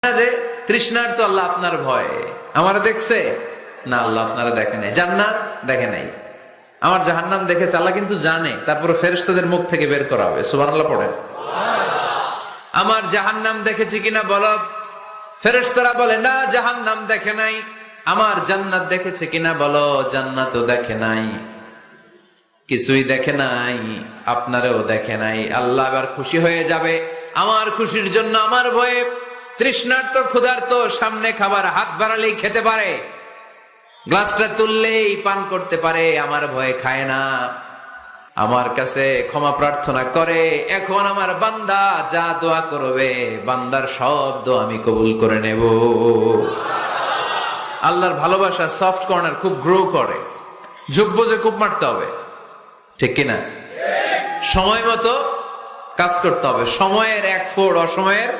না যে তৃষ্ণার তো আল্লাহ আপনার ভয় আমারে দেখছে না, আল্লাহ আপনারা দেখে নাই, জান্নাত দেখে নাই, আমার জাহান্নাম দেখেছে আল্লাহ কিন্তু জানে, তারপরে ফেরেশতাদের মুখ থেকে বের করা হবে। সুবহানাল্লাহ পড়েন। আমার জাহান্নাম দেখেছি কিনা বলো, ফেরেশতারা বলে না জাহান্নাম দেখে নাই। আমার জান্নাত দেখেছে কিনা বলো, জান্নাতও দেখে নাই, কিছুই দেখে নাই, আপনারেও দেখে নাই। আল্লাহ এবার খুশি হয়ে যাবে, আমার খুশির জন্য আমার ভয়ে তৃষ্ণার্ত ক্ষুধার্ত সামনে খাবার হাত বাড়ালেই খেতে পারে, গ্লাসটা তুললেই পান করতে পারে, আমার ভয়ে খায় না, আমার কাছে ক্ষমা প্রার্থনা করে। এখন আমার বান্দা যা দোয়া করবে বান্দার সব দোয়া আমি কবুল করে নেব। আল্লাহর ভালোবাসা সফট কর্নার খুব গ্রো করে, যোগ বুঝে খুব মারতে হবে, ঠিক কিনা? সময় মতো কাজ করতে হবে, সময়ের এক ফোড় অসময়ের